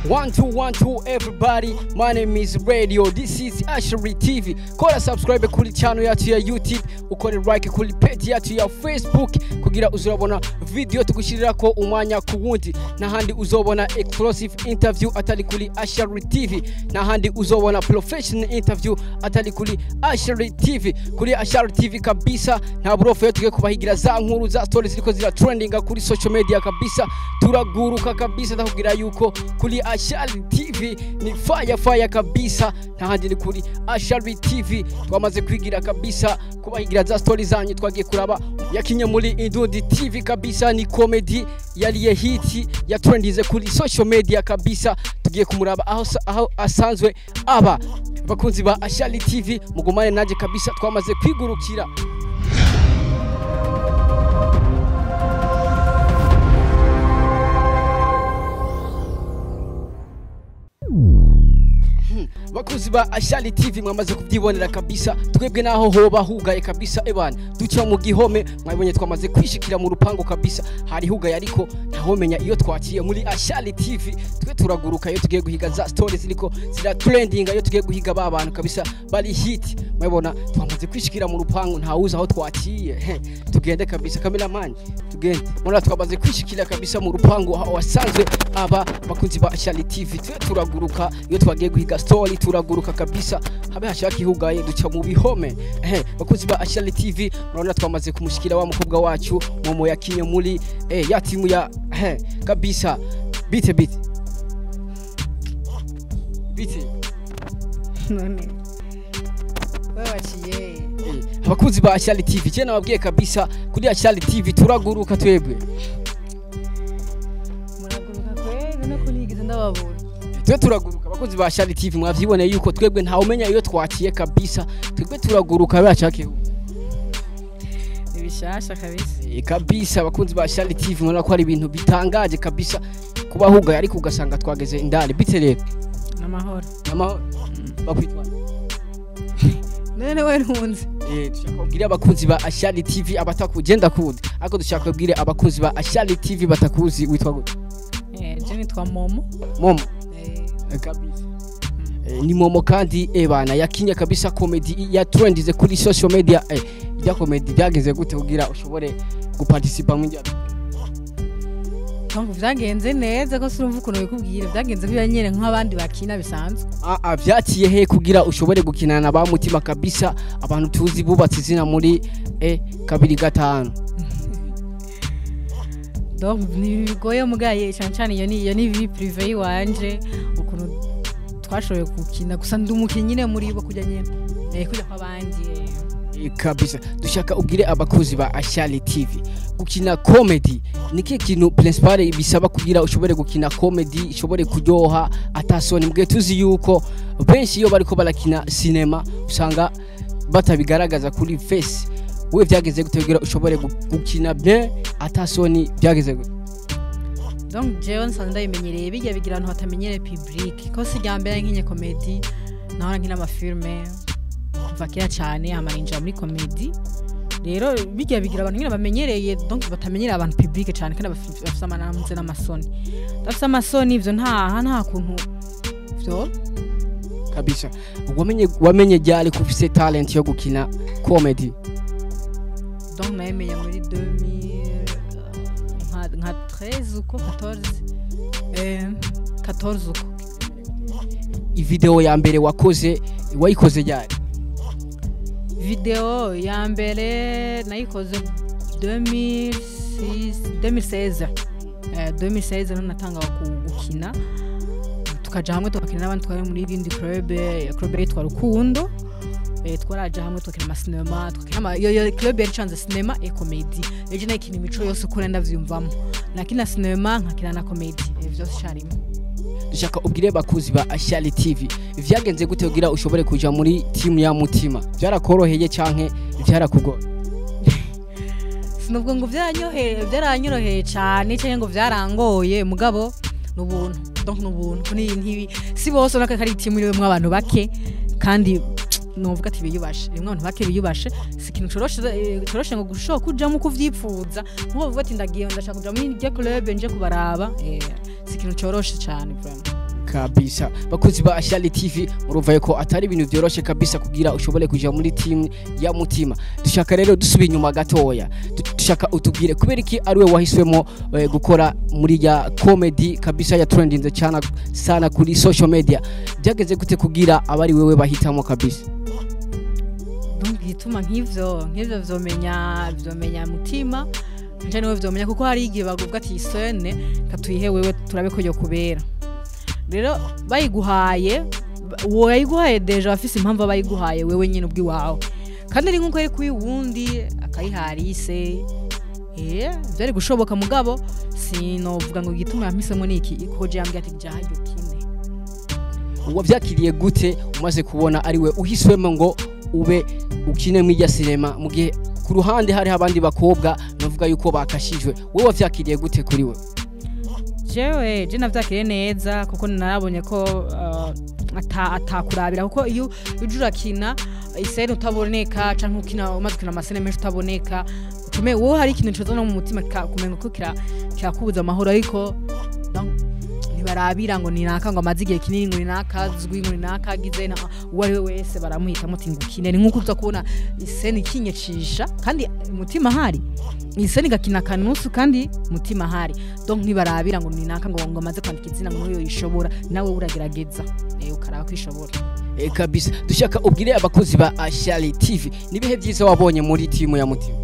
1212 everybody, my name is Radio, this is Ashari TV. Kora subscribe kuri channel yacu ya YouTube, ukore like kuri page yacu ya Facebook kugira uzurabona video tugushirirako umwanya ku wundi, nahandi uzobona exclusive interview atari kuri Ashari TV, nahandi uzobona professional interview atari kuri Ashari TV. Kuri Ashari TV kabisa nta burofu tugiye kubahigira za nkuru za stories ziriko zira trendinga kuri social media kabisa, turaguruka kabisa ndakubwira yuko kuri Ashari TV ni fire kabisa, ntahandi ni kuri Ashari TV twamaze kwigira kabisa kubahigira za stories zanyu twagiye kuraba yakinye muri Indundi TV kabisa, ni comedy yaliye hit ya trendize kuri social media kabisa, tugiye kumuraba aho asanzwe aba. Bakunzi ba Ashari TV mugumane naje kabisa, twamaze kwigurukira bakuzi ba Ashari TV mwamaze kubyibonera kabisa, twebwe naho hoba hugaye kabisa ebana duca mu gihome, mwabonye twamaze kwishikira mu rupango kabisa, hari hugaye ariko ntahomenya iyo twaciye muri Ashari TV twe turaguruka iyo tugiye guhiga za stories ziriko zira trending, iyo tugiye guhiga ba bantu kabisa bari hit, mwabona twamaze kwishikira mu rupango ntawuza aho twaciye. Tugende kabisa cameraman, tugende mwana twamaze kwishikira kabisa mu rupango aho wasanzwe aba. Bakunzi ba Ashari TV twe turaguruka iyo twagiye guhiga story, turaguruka kabisa habe hashaki hugaye duca mu bihome. Bakunzi ba Ashari TV murabona twamaze kumushikira wa mukobwa wacu Momo yakinye muri ya timu ya kabisa. Bite none wabaciye bakunzi ba Ashari TV je nababwiye kabisa kuri Ashari TV turaguruka twebwe, muraguruka kwe none ko nigeze ndababura twe turaguruka. Bakunzi ba Ashari TV mwavyiboneye yuko twebwe nta umenya iyo twaciye kabisa, twebwe turaguruka bacake ibishasha kabisa kabisa. Bakunzi ba Ashari TV murabona ko ari ibintu bitangaje kabisa kuba hugaye ariko ugasanga twageze indani. Bite rero namahoro bakwitwa none we ntunze dushaka kubwira abakunzi ba Ashari TV abatakugenda kundi, ariko dushaka kubwira abakunzi ba Ashari TV batakuzi witwa gute? Je nitwa Momo kabisa. Ni Momo kandi ebana yakinye kabisa comedy ya trendize kuri social media. Ya comedy byageze gute kugira ushobore guparticipa mu njya? Ntabwo vyagenze neza ko surumva ukuntu bikubwira, vyagenze byanyene nk'abandi bakina bisanzwe. Vyaciye he kugira ushobore gukinana ba mutima kabisa, abantu tuzi bubatse izina muri 2-5. Donc nibigoye mugaye cyane iyo ni vie privée yiwanje, ukuntu twashoboye gukina gusa ndumukinyi nyine muri bo kujya nyene kujya kwabandi kabisa. Dushaka ubwire abakozi ba Ashari TV gukina comedy niki kintu principal bisaba kugira ushobore gukina comedy ushobore kuryoha atasoni. Mbwe tuzi yuko benshi iyo bariko barakina cinema usanga batabigaragaza kuri face, wewe vyageze gutegura ushobore gukina bien atasoni, byageze gute? Donc jewe nsanda imenyereye bijya bigira abantu batamenyere public ko sijyambere nkinye comedy naho nkina ama filme kuva kera cyane amarinja muri comedy, rero bijya bigira abantu nkina bamenyereye donc batamenyera abantu public cyane kandi bafite amanamze n'amasoni, bafite amasoni ivyo nta kuntu byo kabisa. Wamenye ryari ko ufite talent yo gukina comedy? Donc namenye muri 13 uko 14 uko. Video ya mbere wakoze wayikoze ryari? Video ya mbere nayikoze 2016 natanga gukina, tukaja hamwe tukakina n'abandi twari muri ibindi club yitwa Rukundo, twaraje hamwe tukina ama cinema, tukina yo club yaricanze cinema et comedy. Eje nakina imico yose uko ndavyumvamo, nakina cinema nkakina na comedy byose cyarimo. Dushaka ubwire bakuzi ba Ashari TV vyagenze gute kugira ushobore kuja muri team ya mutima? Byarakoroheye canke byarakugora? Sinubwo ngo byaranyoroheye cyane cyane ngo byarangoye, mugabo n'ubuntu. Donc n'ubuntu ni si bose nakari team iriwe mu abantu bake kandi novuga ati biyubashe rimwe abantu bake biyubashe sikintu coroshe ngo gushoka kujamo kuvyipfuza nko bavuga ati ndagiye ndashaka kuja muri club nje kubaraba sikintu coroshe cyane vraiment. kabisa bakozi ba Ashali TV murumva ko atari ibintu byoroshe kabisa kugira ushobore kuja muri team ya Mutima. Dushaka rero dusubiye inyuma gatoya, dushaka utubwire kubera iki ariwe wahiswemo gukora muri ya comedy kabisa ya trending sana kuri social media. Byageze gute kugira abari wewe bahitamo kabisa? Gituma nk'ivyo vyomenya Mutima nje niwe vyomenya kuko hari igihe baguvuga ati isene katuyihe wewe turabe ko yo kubera. Rero bayiguhaye uwo yayiguhaye deja afise impamvu bayiguhaye wewe nyine ubwi wawe kandi ari nkuko yekuye wundi akayiharise byari gushoboka mugabo sinovuga ngo gituma yampisemo niki ikoje yambye ati jahayo kine. Uwo vyakiriye gute umaze kubona ari we uhiswemo ngo ube ukine mw'ijya sinema mu gihe ku ruhande hari abandi bakobwa navuga yuko bakashijwe, wowe wavyakiriye gute kuri we? Jewe je navyakiriye neza kuko narabonye ko atakurabira kuko iyo ujura kina isene utaboneka canke ukina umaze kina amasene menshi utaboneka tume wowe hari ikintu cyozo mu mutima kumenga ko kirakubuza amahoro ariko barabira ngo ninaka ngo amazigiye kinini ngo ninakazwi ngo ninakagize na uwari wese baramuhita mutingukine ni nkuko uza kubona iseni kinyecisha kandi Mutima hari iseni gakina kanusu kandi Mutima hari donc ntibarabira ngo ninaka ngo amaze kwandika izina ngo yo yishobora nawe uragerageza ukaraba kwishobora kabisa. Dushaka ubwire abakozi ba Ashali TV nibihe byiza wabonye muri timu ya Mutima?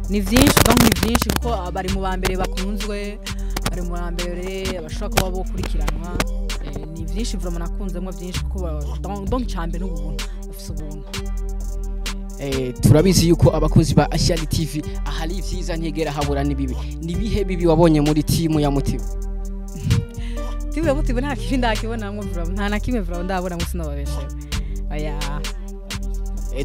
Ni vyinshi donc ni vyinshi kuko bari mu bambere bakunzwe ari mu bambere abashaka kuba bo kurikiranwa ni vyinshi vraiment nakunzemo vyinshi kuko donc cyambe n'ubuntu afise ubuntu. Turabizi yuko abakozi ba Ashali TV ahari ivyiza ntegera habura nibibi nibihe bibi wabonye muri timu ya Mutima? Timu ya Mutima nta kibi ndakibonamwe vraiment nta nakimwe vraiment ndabona ngo sinobabeshe aya.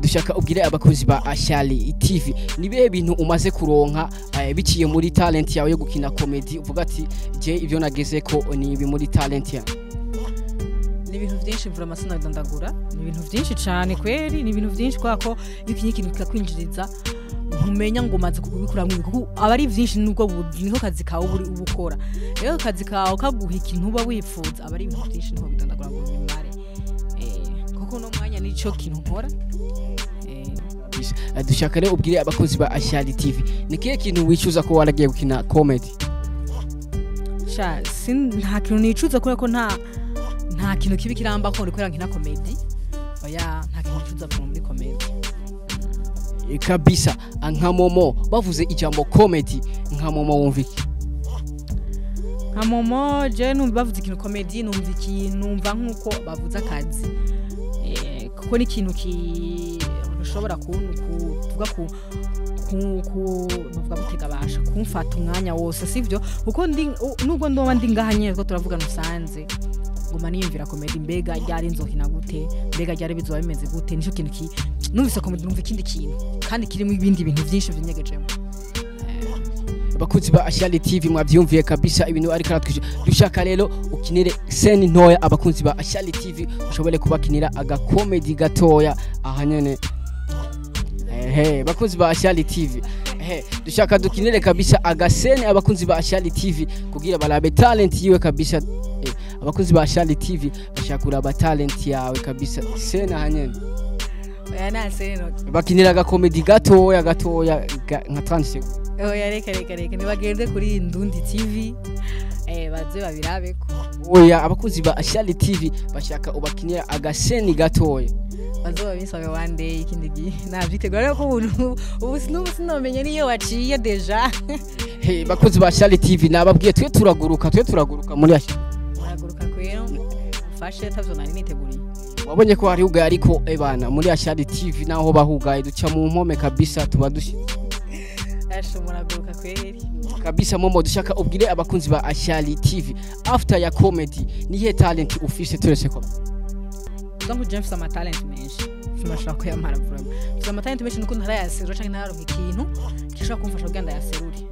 Dushaka ubwire abakozi ba Ashali TV nibihe bintu umaze kuronka biciye muri talent yawe yo gukina comedy uvuga ati je ivyo nageze ko ni ibi muri talent ya? Ni ibintu byinshi vraiment sinadandagura ni ibintu byinshi cyane kweri ni ibintu byinshi kwako yuko ikintu kikakwinjiriza ntumenya ngo maze kubikuramwe kuko abari byinshi nubwo niho kazi kawe uri ubukora rero kazi kawe kaguha ikintu uba wifuza abari ibintu byinshi niho bidandagura ngo bimare kuko no mwanya nico kintu nkora. Dushaka rero ubwire abakozi ba Ashali TV nikiye kintu wicuza ko waragiye gukina comedy? Nta kintu nicuza ko nta kintu kibi kiramba ko ndikora nkina comedy oya nta kintu nicuza ko muri comedy kabisa. Nka Momo bavuze ijambo comedy nka Momo wumviki? Nka Momo je numva bavuze ikintu comedy numva nkuko bavuze akazi kuko ni ikintu ushobora kuvuga nuvuga gutega basha kumfata umwanya wose sivyo kuko nubwo ndoba ndi ngahanye ko turavuga nusanze ngoma niyumvira comedy mbega ryari nzokina gute mbega ryari bizoba bimeze gute nico kintu numvise comedy numva ikindi kintu kandi kirimo ibindi bintu byinshi by'inyegejemo. Abakozi ba Ashali TV mwavyumviye kabisa ibintu ari karatwije. Dushaka rero ukinire scene ntoya abakunzi ba Ashali TV ushobore kubakinira aga comedy gatoya ahanyene. Bakunzi ba Ashali TV dushaka dukinire kabisa agasene abakunzi ba Ashali TV kugira barabe talent yiwe kabisa. Abakunzi ba Ashali TV bashakura ba talent yawe kabisa sene hanyene oya na sene bakinira aga comedy gatoya nka 30 seconds. Oya reka nibagende kuri Ndundi TV baze babirabe ko oya abakunzi ba Ashali TV bashaka ubakinira agasene gatoya bazoba bisabe one day ikindi gihe navyitegura ko ubu sinomenya niyo waciye deja. Bakunzi ba Ashali TV nababwiye twe turaguruka muri Ashali muraguruka kwero fashe tavyo nari niteguriye. Wabonye ko hari ugaye ariko ebana muri Ashali TV naho bahugaye duca mu mpome kabisa tuba dushitse muraguruka kweri kabisa. Momo dushaka ubwire abakunzi ba Ashali TV after ya comedy nihe talent ufise turese ko? Donc je fais ma talent menshi simashaka ko yamara vraiment fise ma talent menshi nuko ntarayaserura canke ntararonka ikintu kishaka kumfasha kugenda yaseruri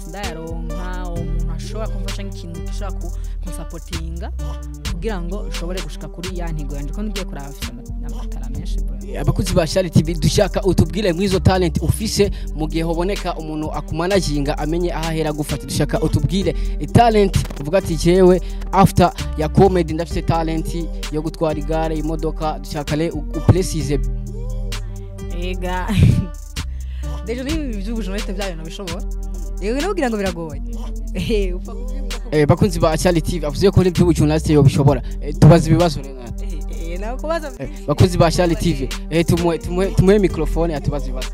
sindayaronka umuntu ushobora kumfasha nk'ikintu gishobora kumusupportinga kugira ngo ushobore gushika kuri ya ntego yanje ko ngiye kuraba afite amatara menshi bro. Abakuzi ba Shali TV dushaka utubwire mwizo talent ufise mu gihe hoboneka umuntu akumanaginga amenye ahahera gufata dushaka utubwire talent uvuga ati jewe after ya comedy ndafite talent yo gutwara igare imodoka dushaka le uprecise ega dejo ni by'ubujournaliste byayo no bishobora yego nabugira ngo biragoye upfa kuvuga bakunzi ba Shali TV avuze ko by'ubujournaliste yo bishobora tubaza ibibazo rero na kubaza bakunzi ba Shali TV tumuhe microphone atubaza ibibazo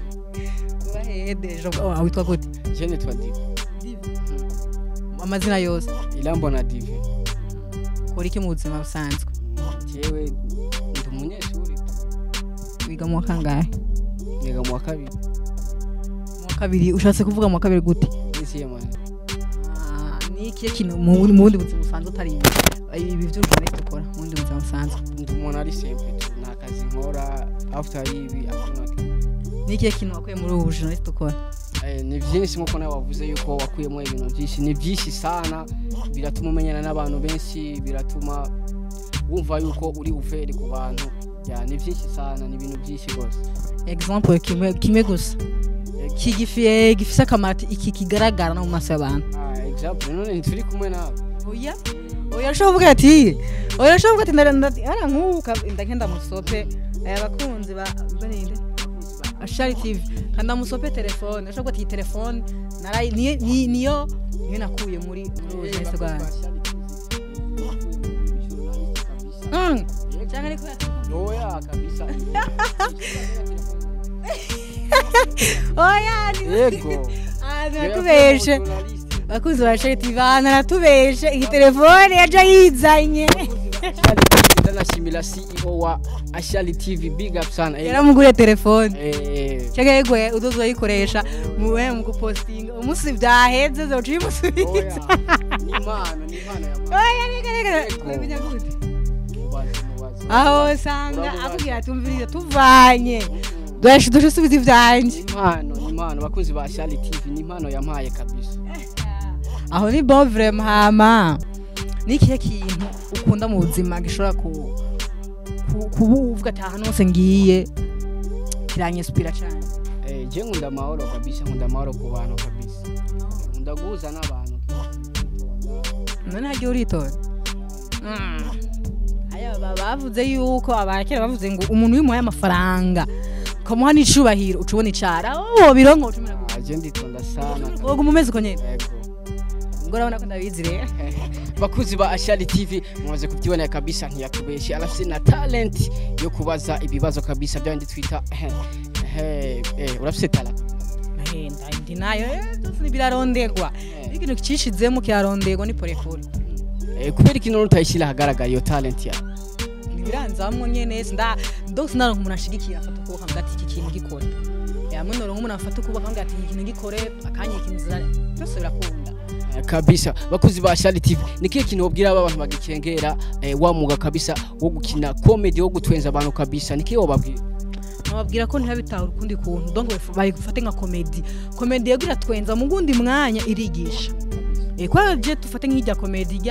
dejo witwa gute je nitwa Dive amazina yose Irambo na Dive ukora iki mu buzima busanzwe jewe ndi umunyeshuri wiga mu kangahe niga mu kabiri ushatse kuvuga mu kabiri gute isi man ni ikihe kintu mu bundi buzima busanzwe utari ibi by'urujournaliste ukora mu bundi buzima busanzwe ndi umuntu ari simple nta kazi nkora after ibi akunaka ni ikihe kintu wakuye muri ubu journaliste ukora ni byinshi nkuko nawe wavuze yuko wakuyemo ibintu byinshi ni byinshi sana biratuma umenyana n'abantu benshi biratuma wumva yuko uri ufere ku bantu ya ni byinshi sana ni ibintu byinshi gose example kimwe gusa gifise akamaro iki kigaragara no mu maso y'abantu example none turi kumwe nawe oya urashobora ati ara nkuka ndagenda musope abakunzi ba baninde Shali TV kanda musope telefone ashobora ati telefone niyo nakuye muri journaliste rwanda cyangwa ariko oya kabisa oya yego natubeshe bakuzi ba Shali TV natubeshe iyi telefone yaje yizanye nashimira CEO wa Shali TV big up sana yaramugure telefone cyangwa yego udozo yikoresha mu gupostinga umunsi byaheze zo cimusubiza ni impano oya nigere gute aho sanga akubwira tumvirize tuvanye dushe subiza ivyanje impano bakuzi ba Shali TV ni impano yampaye kabisa aho ni bon vraiment hama nikihe kintu ukunda mu buzima gishobora kubuvuga ati ahantu hose ngiye kiranyespira cyane je nkunda amahoro kabisa nkunda amahoro ku bantu kabisa nkunda guhuza n'abantu none hagiye uritonda aya bavuze yuko abakera bavuze ngo umuntu wimuhaye amafaranga kamuha n'icubahiro ucubona icara bironko ucumira je nditonda sana ubwo mumeze ko nyene ngo urabona ko ndabizi rero bakuzi ba Shali TV mumaze kubyibona kabisa ntiyatubeshe arafite na talent yo kubaza ibibazo kabisa byandi twita urafite talent ndi nayo birarondegwa ikintu kicishizemo kirarondegwa ni porefore kubera ikintu utayishira hagaragara iyo talent ya biranzamwo nyene ndose ndaronka umuntu ashigikira afata ukuboko ngati iki kintu gikora yamwe noronka umuntu afata ukuboko ngati iki kintu gikore akanye ikinzira byose birakunda kabisa bakuzi ba Shali TV nikiye kintu wobwira abantu bagikengera wamuga kabisa wo gukina comedy wo gutwenza abantu kabisa nikiye wobabwira nababwira ko ntihabitaho ukundi kuntu donc bayifate nka comedy yagira twenza mu gundi mwanya irigisha kwa je tufate nk'ijya comedy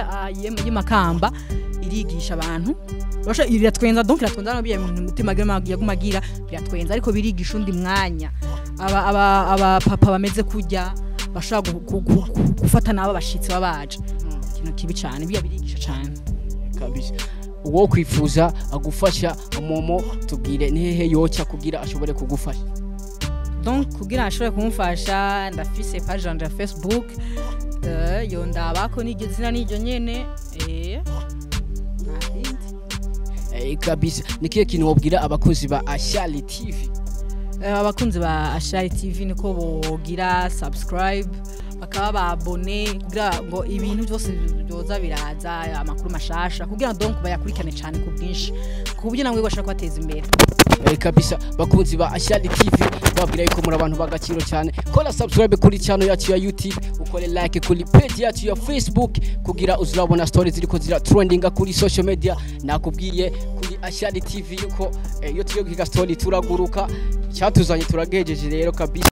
y'Imakamba irigisha abantu basha iratwenza donc iratwenza nabiye mutima yagumagira iratwenza ariko birigisha undi mwanya aba papa bameze kujya bashaka gufata nabo bashitsi babaje ikintu kibi cyane birigisha cyane kabisa uwo kwifuza agufasha momo tubwire nihehe yoca kugira ashobore kugufasha donc kugira ashobore kumufasha ndafise page ya Facebook yo ndabako nige zina nijo nyene kabisa nikiye kintu wobwira abakozi ba Shali TV abakunzi ba Shali TV niko bogira subscribe bakaba babone kugira ngo ibintu byose byoza biraza amakuru mashasha kugira donc bayakurikane cyane ku bwinshi ku buryo namwe bashaka kwateza imbere kabisa bakunzi ba Shali TV babwira yuko muri abantu bagaciro cyane kola subscribe kuri channel yacu ya YouTube ukore like kuri page yacu ya Facebook kugira uzurabona stories ziriko zira trendinga kuri social media nakubwiye kuri Shali TV yuko iyo tugiye kwiga story turaguruka cyatuzanye turagejeje rero kabisa